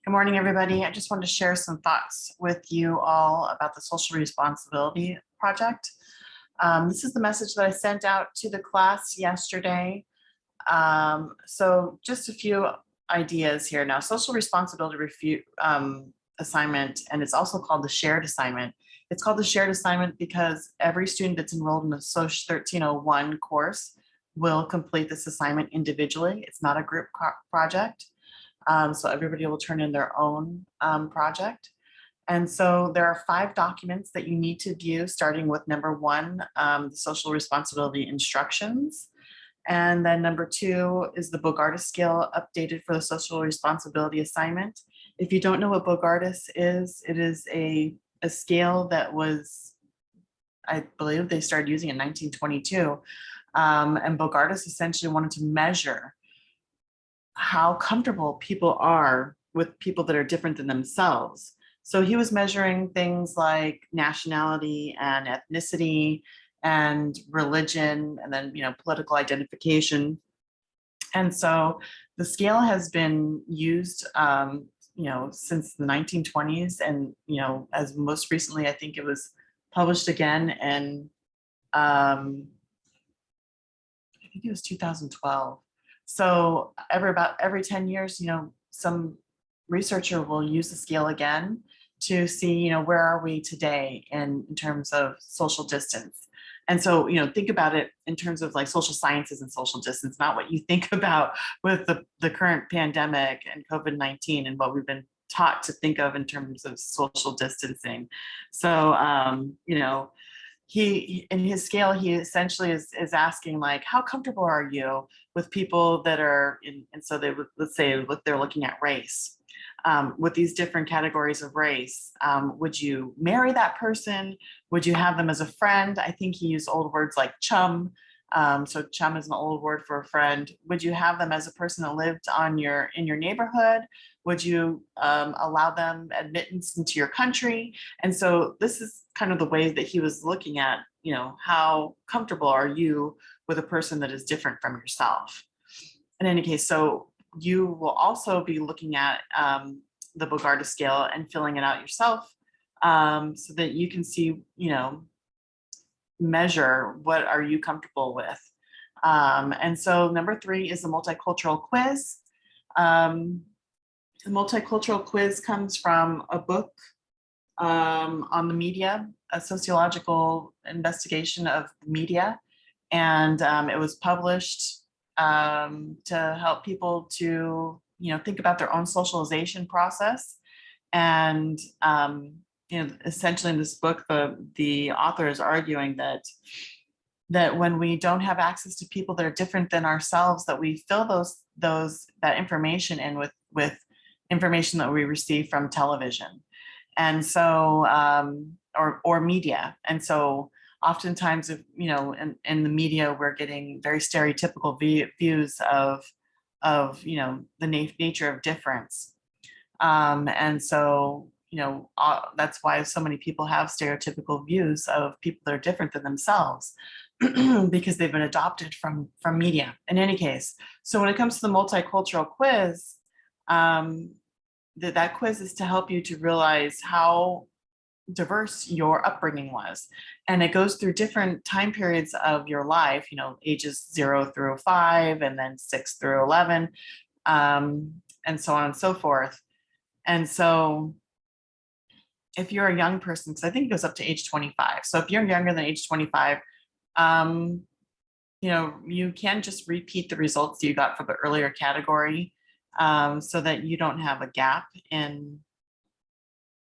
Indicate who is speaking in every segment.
Speaker 1: Good morning, everybody. I just wanted to share some thoughts with you all about the social responsibility project. This is the message that I sent out to the class yesterday. So just a few ideas here. Now, social responsibility assignment, and it's also called the shared assignment. It's called the shared assignment because every student that's enrolled in the SOCI 1301 course will complete this assignment individually. It's not a group project. So everybody will turn in their own project. And so there are 5 documents that you need to view, starting with number 1, the social responsibility instructions. And then number 2 is the Bogardus scale updated for the social responsibility assignment. If you don't know what Bogardus is, it is a scale that was, I believe they started using in 1922. And Bogardus essentially wanted to measure how comfortable people are with people that are different than themselves. So he was measuring things like nationality and ethnicity and religion, and then, political identification. And so the scale has been used, since the 1920s. And, as most recently, I think it was published again in, I think it was 2012. So every 10 years, some researcher will use the scale again to see, where are we today in terms of social distance. And so, think about it in terms of like social sciences and social distance, not what you think about with the current pandemic and COVID-19 and what we've been taught to think of in terms of social distancing. So, he in his scale, he essentially is asking, like, how comfortable are you with people that are in, and so they would, let's say they're looking at race, with these different categories of race. Would you marry that person? Would you have them as a friend? I think he used old words like chum. So chum is an old word for a friend. Would you have them as a person that lived in your neighborhood? Would you allow them admittance into your country? And so this is kind of the way that he was looking at, how comfortable are you with a person that is different from yourself? In any case, so you will also be looking at the Bogardus scale and filling it out yourself, so that you can see, measure what are you comfortable with. And so number 3 is the multicultural quiz. The multicultural quiz comes from a book on the media, a sociological investigation of the media. And it was published to help people to, think about their own socialization process. And, essentially in this book, the author is arguing that when we don't have access to people that are different than ourselves, that we fill that information in with information that we receive from television. And so, or media. And so oftentimes, in the media, we're getting very stereotypical views of the nature of difference. And so, that's why so many people have stereotypical views of people that are different than themselves, because they've been adopted from media. In any case, so when it comes to the multicultural quiz, that quiz is to help you to realize how diverse your upbringing was. And it goes through different time periods of your life, ages 0 through 5, and then 6 through 11, and so on and so forth. And so if you're a young person, because I think it goes up to age 25. So if you're younger than age 25, you can just repeat the results you got for the earlier category, so that you don't have a gap in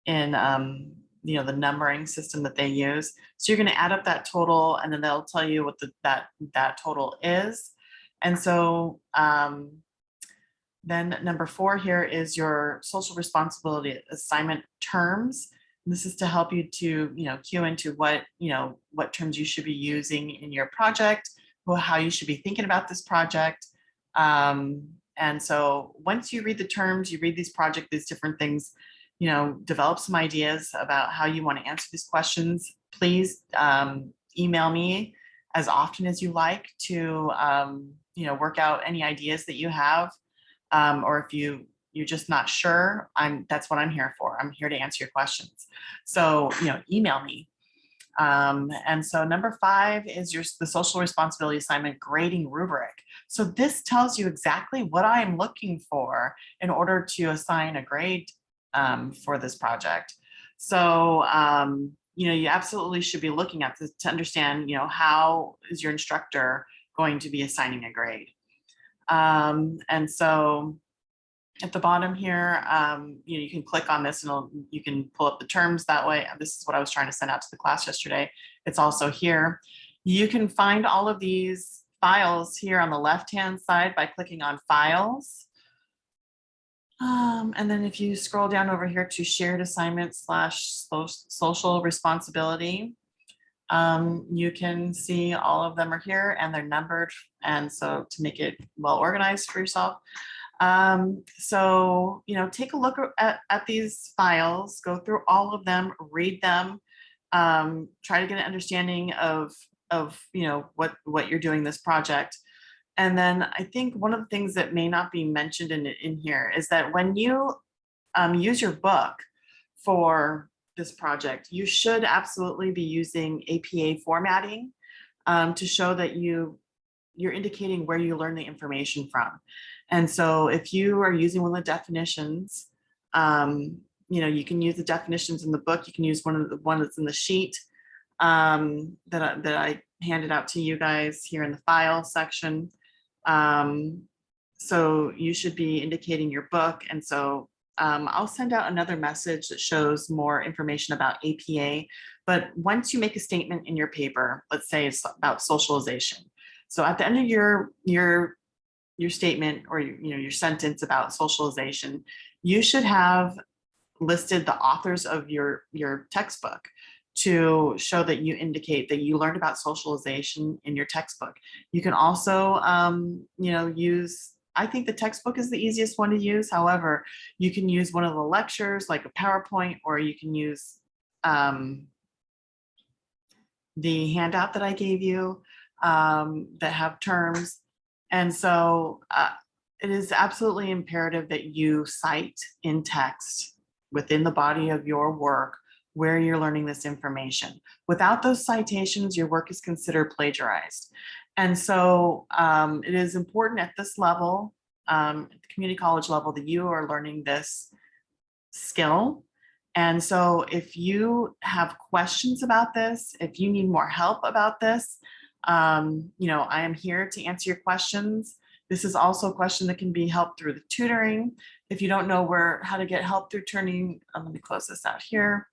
Speaker 1: the numbering system that they use. So you're going to add up that total, and then they'll tell you what that total is. And so then number 4 here is your social responsibility assignment terms. This is to help you to, cue into what terms you should be using in your project, how you should be thinking about this project. And so once you read the terms, you read these different things, develop some ideas about how you want to answer these questions. Please email me as often as you like to, work out any ideas that you have. Or if you you're just not sure, that's what I'm here for. I'm here to answer your questions. So, email me. And so number 5 is the social responsibility assignment grading rubric. So this tells you exactly what I'm looking for in order to assign a grade for this project. So, you absolutely should be looking at this to understand, how is your instructor going to be assigning a grade. And so at the bottom here, you can click on this and you can pull up the terms that way. This is what I was trying to send out to the class yesterday. It's also here. You can find all of these files here on the left-hand side by clicking on Files. And then if you scroll down over here to Shared Assignments / Social Responsibility, you can see all of them are here and they're numbered. And so to make it well organized for yourself. So, take a look at these files, go through all of them, read them, try to get an understanding of what you're doing this project. And then I think one of the things that may not be mentioned in here is that when you use your book for this project, you should absolutely be using APA formatting to show that you're indicating where you learn the information from. And so if you are using one of the definitions, you can use the definitions in the book. You can use one that's in the sheet that I handed out to you guys here in the file section. So you should be indicating your book. And so I'll send out another message that shows more information about APA. But once you make a statement in your paper, let's say it's about socialization. So at the end of your statement or your sentence about socialization, you should have listed the authors of your textbook to show that you indicate that you learned about socialization in your textbook. You can also use, I think the textbook is the easiest one to use. However, you can use one of the lectures like a PowerPoint, or you can use the handout that I gave you that have terms. And so it is absolutely imperative that you cite in text within the body of your work where you're learning this information. Without those citations, your work is considered plagiarized. And so it is important at this level, at the community college level, that you are learning this skill. And so if you have questions about this, if you need more help about this, I am here to answer your questions. This is also a question that can be helped through the tutoring. If you don't know how to get help through tutoring, let me close this out here.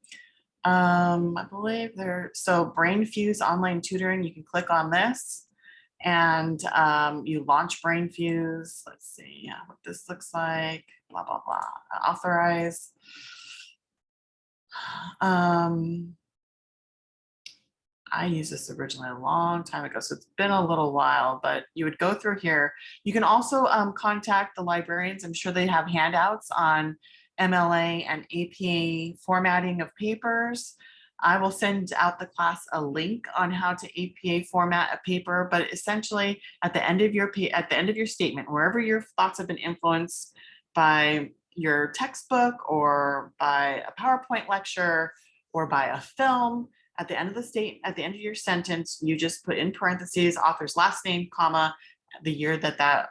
Speaker 1: I believe so BrainFuse online tutoring, you can click on this and you launch BrainFuse. Let's see what this looks like, blah, blah, blah, authorize. I used this originally a long time ago, so it's been a little while, but you would go through here. You can also contact the librarians. I'm sure they have handouts on MLA and APA formatting of papers. I will send out the class a link on how to APA format a paper, but essentially at the end of your statement, wherever your thoughts have been influenced by your textbook or by a PowerPoint lecture or by a film, at the end of your sentence, you just put in parentheses author's last name, comma, the year that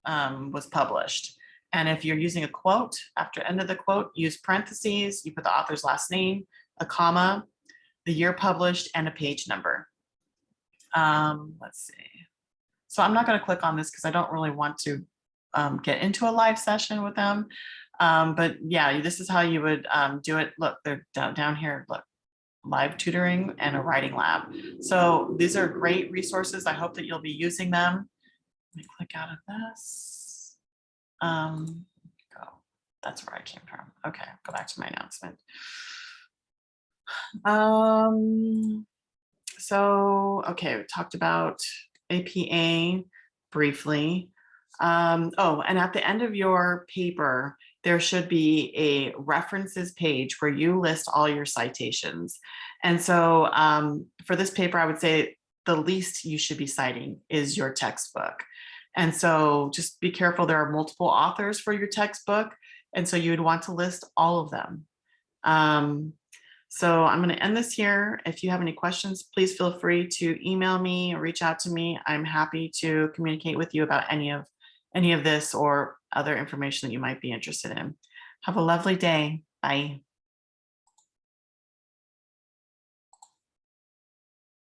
Speaker 1: was published. And if you're using a quote, after end of the quote, use parentheses, you put the author's last name, a comma, the year published, and a page number. Let's see. So I'm not going to click on this because I don't really want to get into a live session with them. But yeah, this is how you would do it. Look, they're down here. Look, live tutoring and a writing lab. So these are great resources. I hope that you'll be using them. Let me click out of this. Go. That's where I came from. Okay, go back to my announcement. Okay, we talked about APA briefly. Oh, and at the end of your paper, there should be a references page where you list all your citations. And so for this paper, I would say the least you should be citing is your textbook. And so just be careful. There are multiple authors for your textbook. And so you would want to list all of them. So I'm going to end this here. If you have any questions, please feel free to email me or reach out to me. I'm happy to communicate with you about any of this or other information that you might be interested in. Have a lovely day. Bye.